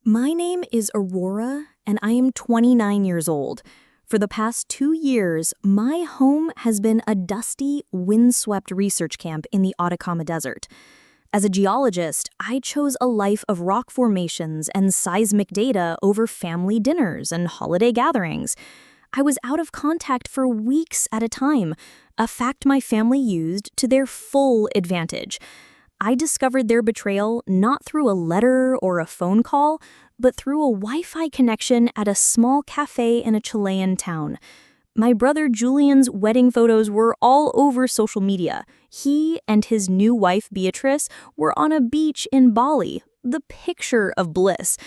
My name is Aurora, and I am 29 years old. For the past 2 years, my home has been a dusty, windswept research camp in the Atacama Desert. As a geologist, I chose a life of rock formations and seismic data over family dinners and holiday gatherings. I was out of contact for weeks at a time, a fact my family used to their full advantage. I discovered their betrayal not through a letter or a phone call, but through a Wi-Fi connection at a small cafe in a Chilean town. My brother Julian's wedding photos were all over social media. He and his new wife Beatrice were on a beach in Bali, the picture of bliss.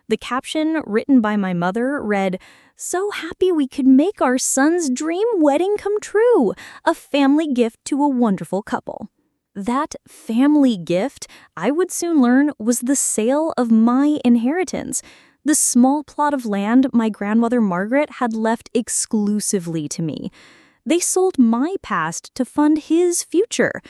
The caption, written by my mother, read, "So happy we could make our son's dream wedding come true, a family gift to a wonderful couple." That family gift, I would soon learn, was the sale of my inheritance, the small plot of land my grandmother Margaret had left exclusively to me. They sold my past to fund his future.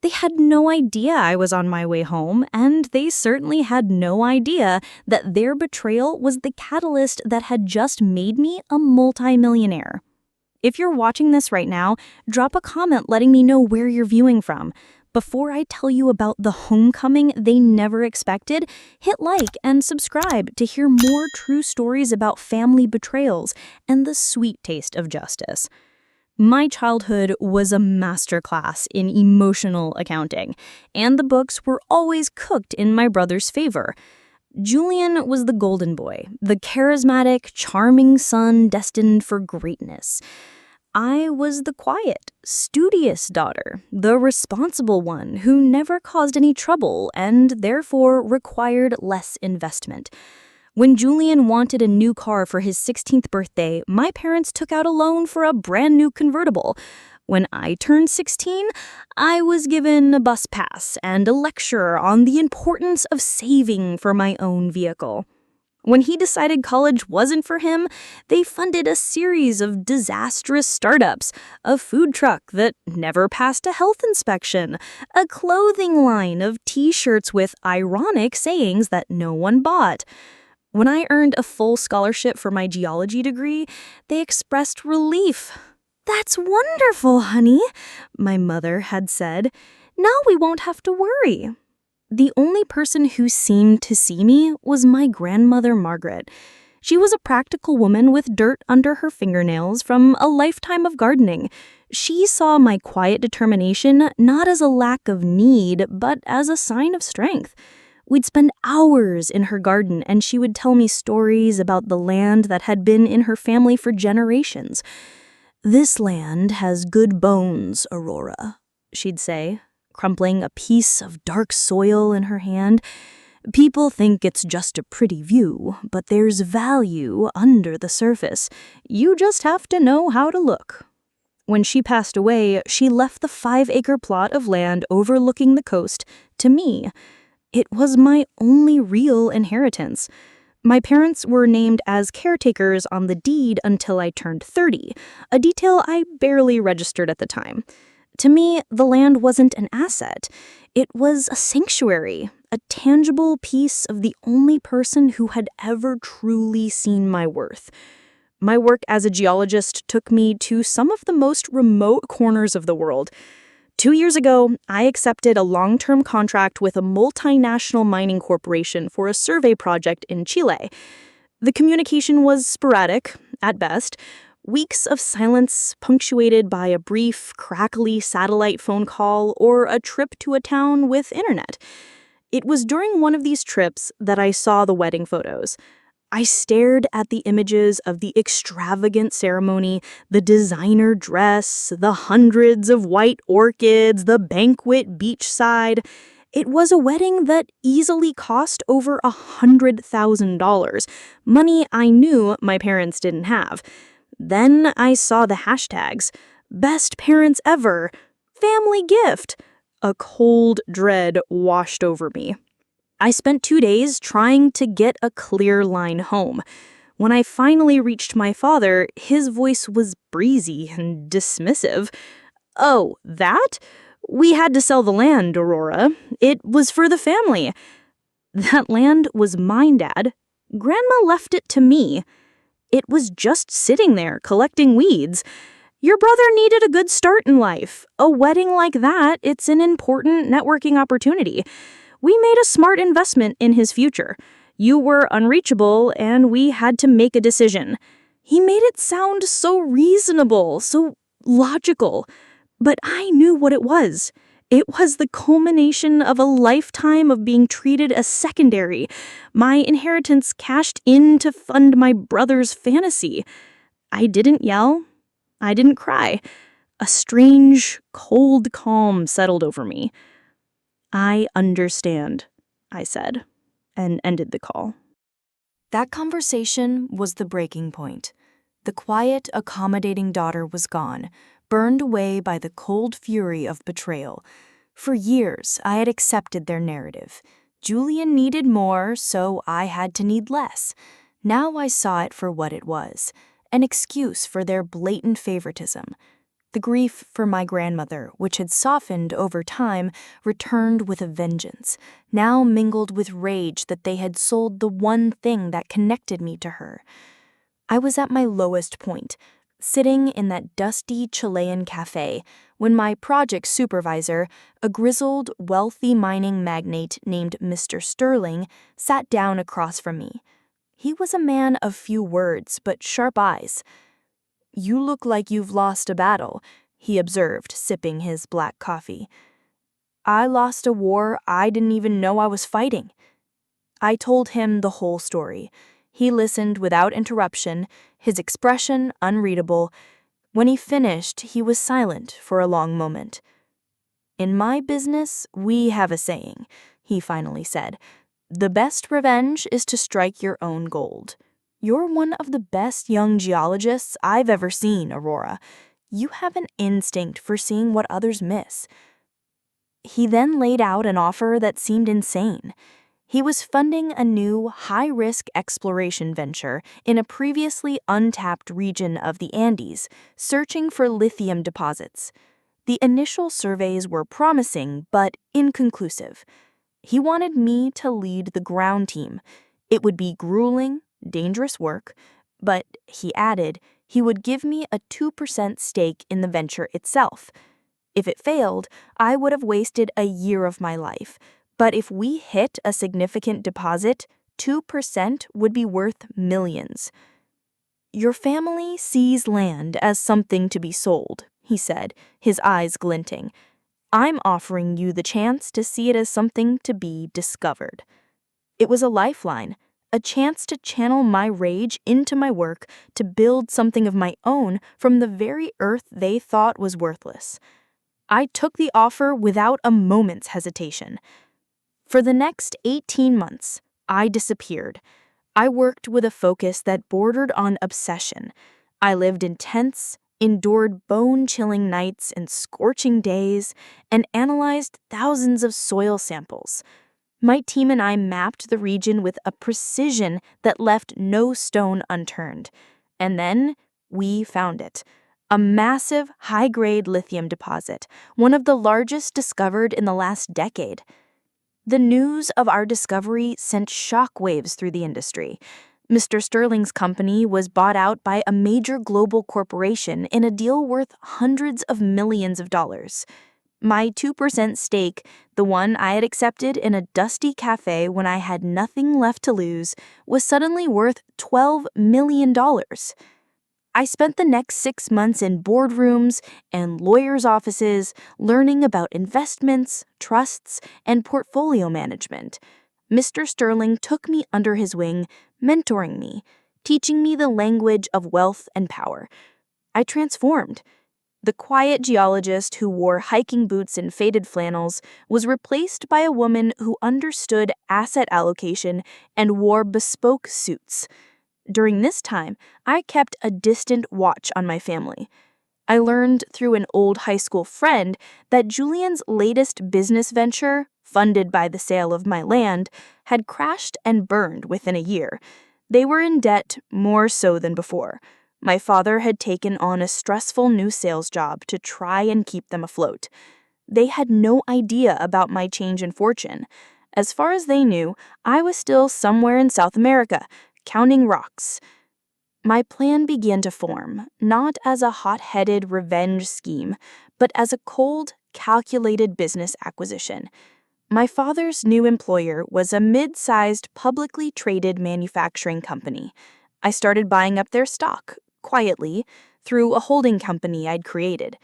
They had no idea I was on my way home, and they certainly had no idea that their betrayal was the catalyst that had just made me a multimillionaire. If you're watching this right now, drop a comment letting me know where you're viewing from. Before I tell you about the homecoming they never expected, hit like and subscribe to hear more true stories about family betrayals and the sweet taste of justice. My childhood was a masterclass in emotional accounting, and the books were always cooked in my brother's favor. Julian was the golden boy, the charismatic, charming son destined for greatness. I was the quiet, studious daughter, the responsible one who never caused any trouble and therefore required less investment. When Julian wanted a new car for his 16th birthday, my parents took out a loan for a brand new convertible. When I turned 16, I was given a bus pass and a lecture on the importance of saving for my own vehicle. When he decided college wasn't for him, they funded a series of disastrous startups, a food truck that never passed a health inspection, a clothing line of t-shirts with ironic sayings that no one bought. When I earned a full scholarship for my geology degree, they expressed relief. "That's wonderful, honey," my mother had said. "Now we won't have to worry." The only person who seemed to see me was my grandmother Margaret. She was a practical woman with dirt under her fingernails from a lifetime of gardening. She saw my quiet determination not as a lack of need, but as a sign of strength. We'd spend hours in her garden, and she would tell me stories about the land that had been in her family for generations. "This land has good bones, Aurora," she'd say, crumpling a piece of dark soil in her hand. "People think it's just a pretty view, but there's value under the surface. You just have to know how to look." When she passed away, she left the 5-acre plot of land overlooking the coast to me. It was my only real inheritance. My parents were named as caretakers on the deed until I turned 30, a detail I barely registered at the time. To me, the land wasn't an asset. It was a sanctuary, a tangible piece of the only person who had ever truly seen my worth. My work as a geologist took me to some of the most remote corners of the world. 2 years ago, I accepted a long-term contract with a multinational mining corporation for a survey project in Chile. The communication was sporadic, at best. Weeks of silence punctuated by a brief, crackly satellite phone call or a trip to a town with internet. It was during one of these trips that I saw the wedding photos. I stared at the images of the extravagant ceremony, the designer dress, the hundreds of white orchids, the banquet beachside. It was a wedding that easily cost over $100,000, money I knew my parents didn't have. Then I saw the hashtags, "Best parents ever," "Family gift." A cold dread washed over me. I spent 2 days trying to get a clear line home. When I finally reached my father, his voice was breezy and dismissive. "Oh, that? We had to sell the land, Aurora. It was for the family." That land was mine, Dad. Grandma left it to me. It was just sitting there, collecting weeds. Your brother needed a good start in life. A wedding like that, it's an important networking opportunity. We made a smart investment in his future. You were unreachable, and we had to make a decision. He made it sound so reasonable, so logical. But I knew what it was. It was the culmination of a lifetime of being treated as secondary. My inheritance cashed in to fund my brother's fantasy. I didn't yell. I didn't cry. A strange, cold calm settled over me. I understand, I said, and ended the call. That conversation was the breaking point. The quiet, accommodating daughter was gone, burned away by the cold fury of betrayal. For years, I had accepted their narrative. Julian needed more, so I had to need less. Now I saw it for what it was, an excuse for their blatant favoritism. The grief for my grandmother, which had softened over time, returned with a vengeance, now mingled with rage that they had sold the one thing that connected me to her. I was at my lowest point, sitting in that dusty Chilean cafe, when my project supervisor, a grizzled, wealthy mining magnate named Mr. Sterling, sat down across from me. He was a man of few words, but sharp eyes. "You look like you've lost a battle," he observed, sipping his black coffee. "I lost a war I didn't even know I was fighting." I told him the whole story. He listened without interruption, his expression unreadable. When he finished, he was silent for a long moment. "In my business, we have a saying," he finally said. "The best revenge is to strike your own gold. You're one of the best young geologists I've ever seen, Aurora. You have an instinct for seeing what others miss." He then laid out an offer that seemed insane. He was funding a new, high-risk exploration venture in a previously untapped region of the Andes, searching for lithium deposits. The initial surveys were promising, but inconclusive. He wanted me to lead the ground team. It would be grueling, dangerous work, but, he added, he would give me a 2% stake in the venture itself. If it failed, I would have wasted a year of my life. But if we hit a significant deposit, 2% would be worth millions. "Your family sees land as something to be sold," he said, his eyes glinting. "I'm offering you the chance to see it as something to be discovered." It was a lifeline, a chance to channel my rage into my work, to build something of my own from the very earth they thought was worthless. I took the offer without a moment's hesitation. For the next 18 months, I disappeared. I worked with a focus that bordered on obsession. I lived in tents, endured bone-chilling nights and scorching days, and analyzed thousands of soil samples. My team and I mapped the region with a precision that left no stone unturned. And then we found it. A massive, high-grade lithium deposit, one of the largest discovered in the last decade. The news of our discovery sent shockwaves through the industry. Mr. Sterling's company was bought out by a major global corporation in a deal worth hundreds of millions of dollars. My 2% stake, the one I had accepted in a dusty cafe when I had nothing left to lose, was suddenly worth $12 million. I spent the next 6 months in boardrooms and lawyers' offices learning about investments, trusts, and portfolio management. Mr. Sterling took me under his wing, mentoring me, teaching me the language of wealth and power. I transformed. The quiet geologist who wore hiking boots and faded flannels was replaced by a woman who understood asset allocation and wore bespoke suits. During this time, I kept a distant watch on my family. I learned through an old high school friend that Julian's latest business venture, funded by the sale of my land, had crashed and burned within a year. They were in debt more so than before. My father had taken on a stressful new sales job to try and keep them afloat. They had no idea about my change in fortune. As far as they knew, I was still somewhere in South America, counting rocks. My plan began to form, not as a hot-headed revenge scheme, but as a cold, calculated business acquisition. My father's new employer was a mid-sized, publicly traded manufacturing company. I started buying up their stock, quietly, through a holding company I'd created.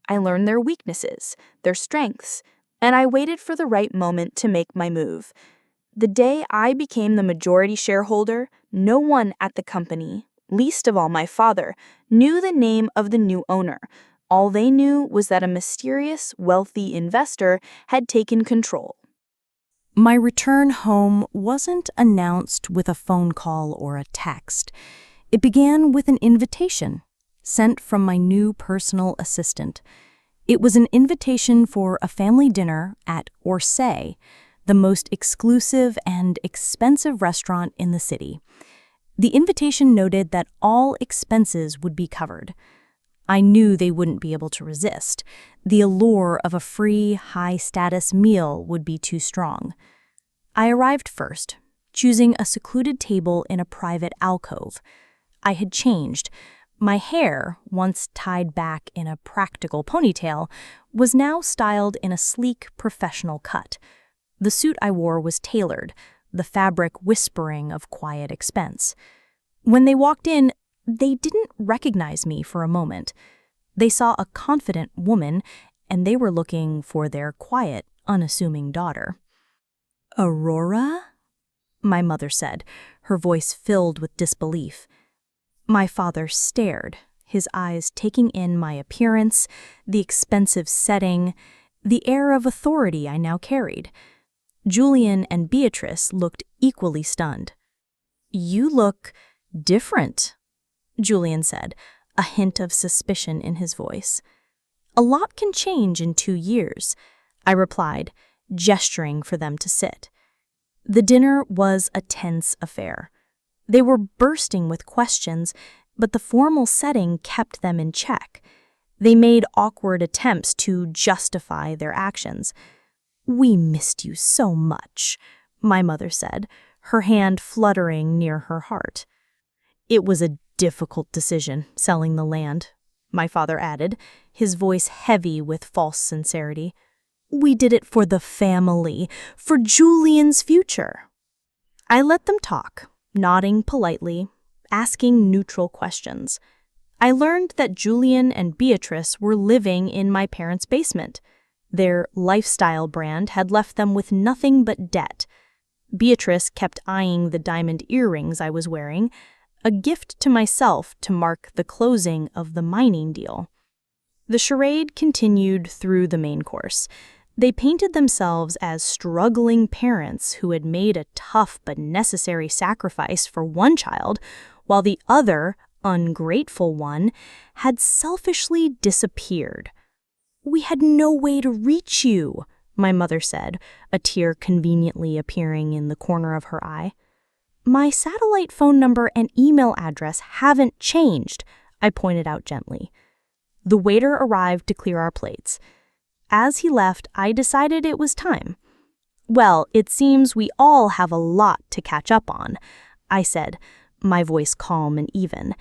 I learned their weaknesses, their strengths, and I waited for the right moment to make my move. The day I became the majority shareholder, no one at the company, least of all my father, knew the name of the new owner. All they knew was that a mysterious, wealthy investor had taken control. My return home wasn't announced with a phone call or a text. It began with an invitation, sent from my new personal assistant. It was an invitation for a family dinner at Orsay, the most exclusive and expensive restaurant in the city. The invitation noted that all expenses would be covered. I knew they wouldn't be able to resist. The allure of a free, high-status meal would be too strong. I arrived first, choosing a secluded table in a private alcove. I had changed. My hair, once tied back in a practical ponytail, was now styled in a sleek, professional cut. The suit I wore was tailored, the fabric whispering of quiet expense. When they walked in, they didn't recognize me for a moment. They saw a confident woman, and they were looking for their quiet, unassuming daughter. "Aurora?" my mother said, her voice filled with disbelief. My father stared, his eyes taking in my appearance, the expensive setting, the air of authority I now carried. Julian and Beatrice looked equally stunned. "You look different," Julian said, a hint of suspicion in his voice. "A lot can change in 2 years," I replied, gesturing for them to sit. The dinner was a tense affair. They were bursting with questions, but the formal setting kept them in check. They made awkward attempts to justify their actions. "We missed you so much," my mother said, her hand fluttering near her heart. "It was a difficult decision, selling the land," my father added, his voice heavy with false sincerity. "We did it for the family, for Julian's future." I let them talk, nodding politely, asking neutral questions. I learned that Julian and Beatrice were living in my parents' basement. Their lifestyle brand had left them with nothing but debt. Beatrice kept eyeing the diamond earrings I was wearing, a gift to myself to mark the closing of the mining deal. The charade continued through the main course. They painted themselves as struggling parents who had made a tough but necessary sacrifice for one child, while the other, ungrateful one, had selfishly disappeared. "We had no way to reach you," my mother said, a tear conveniently appearing in the corner of her eye. "My satellite phone number and email address haven't changed," I pointed out gently. The waiter arrived to clear our plates. As he left, I decided it was time. "Well, it seems we all have a lot to catch up on," I said, my voice calm and even.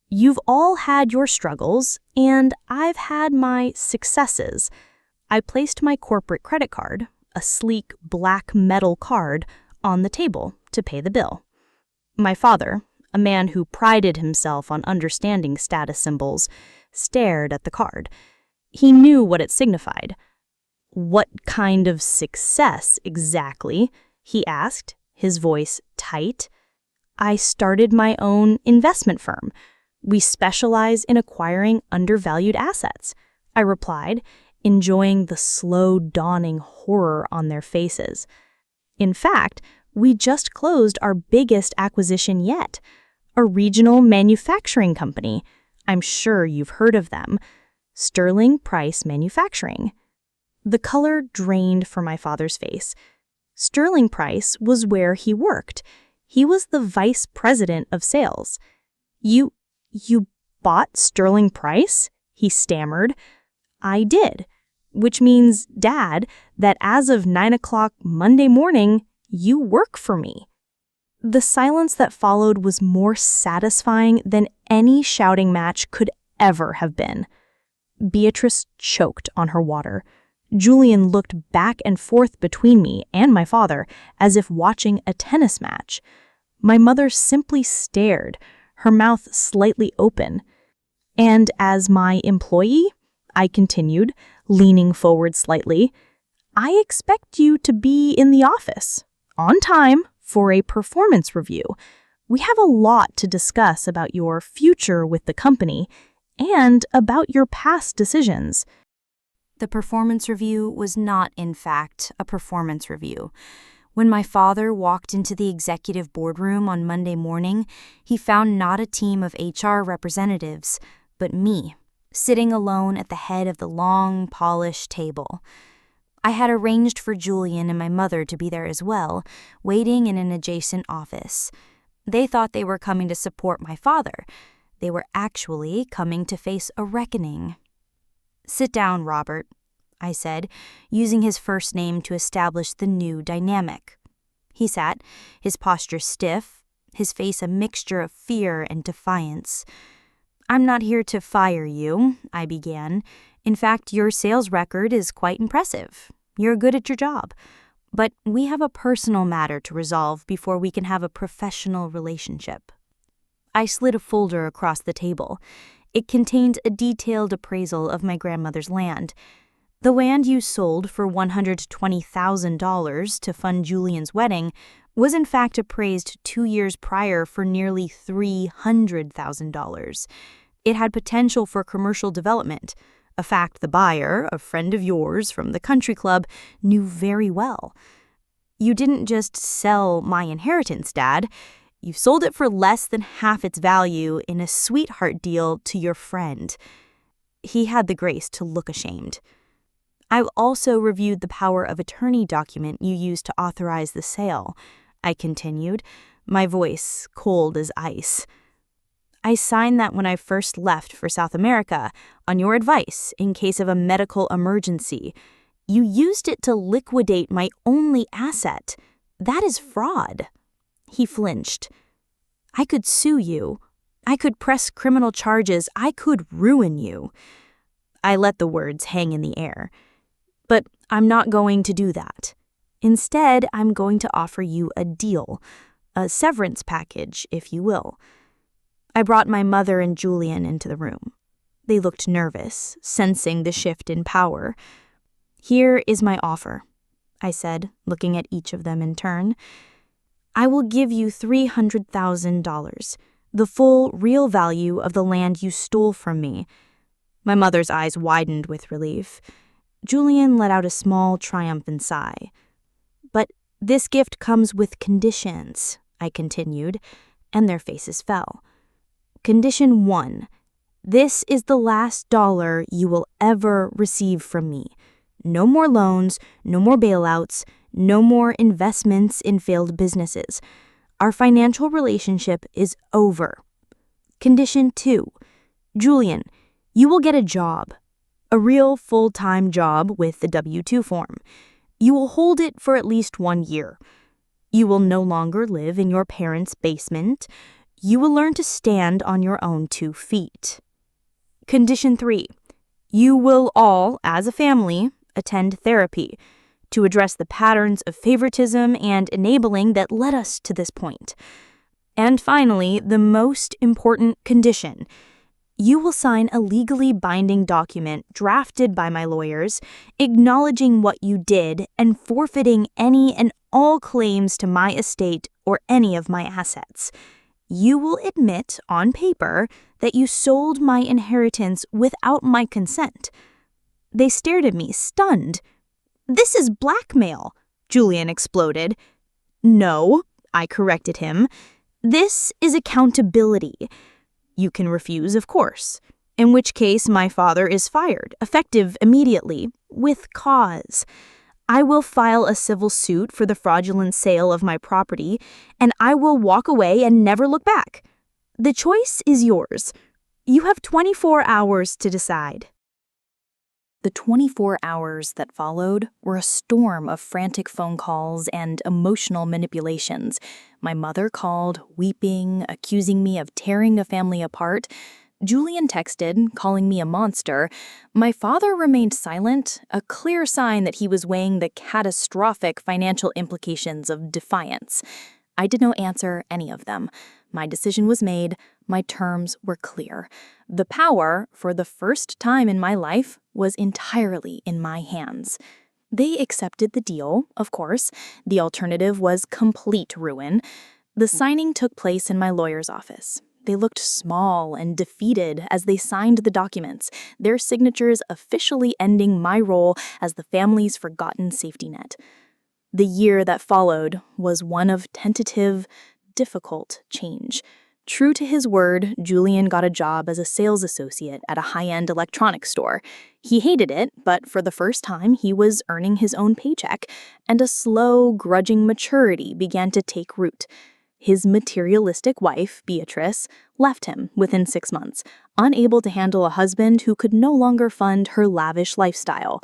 "You've all had your struggles, and I've had my successes." I placed my corporate credit card, a sleek black metal card, on the table to pay the bill. My father, a man who prided himself on understanding status symbols, stared at the card. He knew what it signified. "What kind of success, exactly?" he asked, his voice tight. "I started my own investment firm. We specialize in acquiring undervalued assets," I replied, enjoying the slow dawning horror on their faces. "In fact, we just closed our biggest acquisition yet, a regional manufacturing company. I'm sure you've heard of them. Sterling Price Manufacturing." The color drained from my father's face. Sterling Price was where he worked. He was the vice president of sales. You bought Sterling Price?" he stammered. "I did. which means, Dad, that as of 9 o'clock Monday morning, you work for me. The silence that followed was more satisfying than any shouting match could ever have been. Beatrice choked on her water. Julian looked back and forth between me and my father as if watching a tennis match. My mother simply stared, her mouth slightly open. And as my employee, I continued, leaning forward slightly, I expect you to be in the office, on time, for a performance review. We have a lot to discuss about your future with the company and about your past decisions. The performance review was not, in fact, a performance review. When my father walked into the executive boardroom on Monday morning, he found not a team of HR representatives, but me, sitting alone at the head of the long, polished table. I had arranged for Julian and my mother to be there as well, waiting in an adjacent office. They thought they were coming to support my father. They were actually coming to face a reckoning. "Sit down, Robert," I said, using his first name to establish the new dynamic. He sat, his posture stiff, his face a mixture of fear and defiance. "I'm not here to fire you," I began. "In fact, your sales record is quite impressive. You're good at your job. But we have a personal matter to resolve before we can have a professional relationship." I slid a folder across the table. It contained a detailed appraisal of my grandmother's land. The land you sold for $120,000 to fund Julian's wedding was in fact appraised 2 years prior for nearly $300,000. It had potential for commercial development, a fact the buyer, a friend of yours from the country club, knew very well. "You didn't just sell my inheritance, Dad. You sold it for less than half its value in a sweetheart deal to your friend." He had the grace to look ashamed. "I've also reviewed the power of attorney document you used to authorize the sale," I continued, my voice cold as ice. "I signed that when I first left for South America, on your advice in case of a medical emergency. You used it to liquidate my only asset. That is fraud." He flinched. "I could sue you. I could press criminal charges. I could ruin you." I let the words hang in the air. "But I'm not going to do that. Instead, I'm going to offer you a deal, a severance package, if you will." I brought my mother and Julian into the room. They looked nervous, sensing the shift in power. "Here is my offer," I said, looking at each of them in turn. "I will give you $300,000, the full real value of the land you stole from me." My mother's eyes widened with relief. Julian let out a small, triumphant sigh. "But this gift comes with conditions," I continued, and their faces fell. "Condition 1. This is the last dollar you will ever receive from me. No more loans, no more bailouts, no more investments in failed businesses. Our financial relationship is over. Condition 2. Julian, you will get a job. A real full-time job with the W-2 form. You will hold it for at least 1 year. You will no longer live in your parents' basement. You will learn to stand on your own 2 feet. Condition 3. You will all, as a family, attend therapy to address the patterns of favoritism and enabling that led us to this point. And finally, the most important condition. You will sign a legally binding document drafted by my lawyers, acknowledging what you did and forfeiting any and all claims to my estate or any of my assets. You will admit on paper that you sold my inheritance without my consent." They stared at me, stunned. "This is blackmail," Julian exploded. "No," I corrected him. "This is accountability. You can refuse, of course, in which case my father is fired, effective immediately, with cause. I will file a civil suit for the fraudulent sale of my property, and I will walk away and never look back. The choice is yours. You have 24 hours to decide." The 24 hours that followed were a storm of frantic phone calls and emotional manipulations. My mother called, weeping, accusing me of tearing the family apart. Julian texted, calling me a monster. My father remained silent, a clear sign that he was weighing the catastrophic financial implications of defiance. I did not answer any of them. My decision was made. My terms were clear. The power, for the first time in my life, was entirely in my hands. They accepted the deal, of course. The alternative was complete ruin. The signing took place in my lawyer's office. They looked small and defeated as they signed the documents, their signatures officially ending my role as the family's forgotten safety net. The year that followed was one of tentative, difficult change. True to his word, Julian got a job as a sales associate at a high-end electronics store. He hated it, but for the first time, he was earning his own paycheck, and a slow, grudging maturity began to take root. His materialistic wife, Beatrice, left him within 6 months, unable to handle a husband who could no longer fund her lavish lifestyle.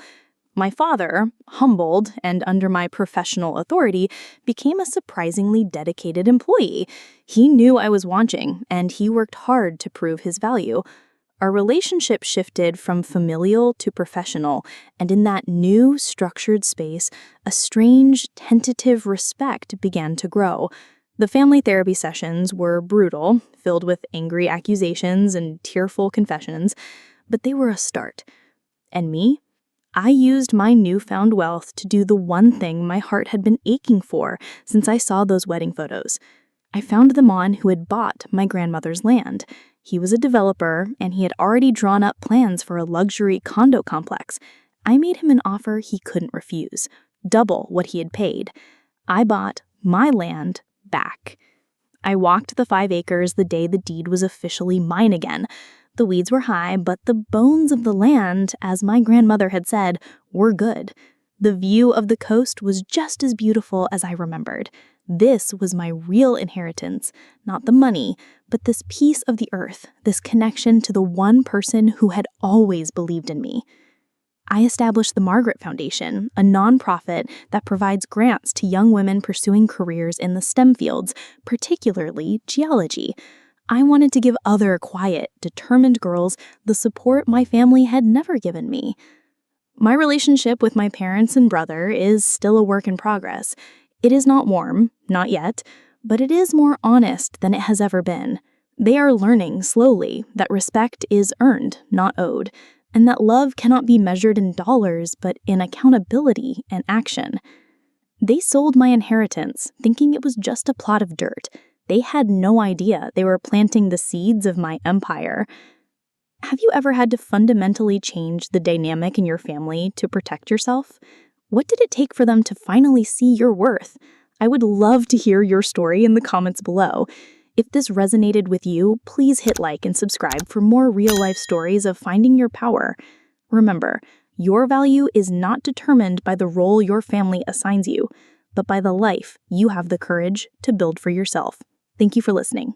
My father, humbled and under my professional authority, became a surprisingly dedicated employee. He knew I was watching, and he worked hard to prove his value. Our relationship shifted from familial to professional, and in that new, structured space, a strange, tentative respect began to grow. The family therapy sessions were brutal, filled with angry accusations and tearful confessions, but they were a start. And me? I used my newfound wealth to do the one thing my heart had been aching for since I saw those wedding photos. I found the man who had bought my grandmother's land. He was a developer, and he had already drawn up plans for a luxury condo complex. I made him an offer he couldn't refuse, double what he had paid. I bought my land back. I walked the 5 acres the day the deed was officially mine again. The weeds were high, but the bones of the land, as my grandmother had said, were good. The view of the coast was just as beautiful as I remembered. This was my real inheritance, not the money, but this piece of the earth, this connection to the one person who had always believed in me. I established the Margaret Foundation, a nonprofit that provides grants to young women pursuing careers in the STEM fields, particularly geology. I wanted to give other quiet, determined girls the support my family had never given me. My relationship with my parents and brother is still a work in progress. It is not warm, not yet, but it is more honest than it has ever been. They are learning slowly that respect is earned, not owed, and that love cannot be measured in dollars, but in accountability and action. They sold my inheritance, thinking it was just a plot of dirt. They had no idea they were planting the seeds of my empire. Have you ever had to fundamentally change the dynamic in your family to protect yourself? What did it take for them to finally see your worth? I would love to hear your story in the comments below. If this resonated with you, please hit like and subscribe for more real-life stories of finding your power. Remember, your value is not determined by the role your family assigns you, but by the life you have the courage to build for yourself. Thank you for listening.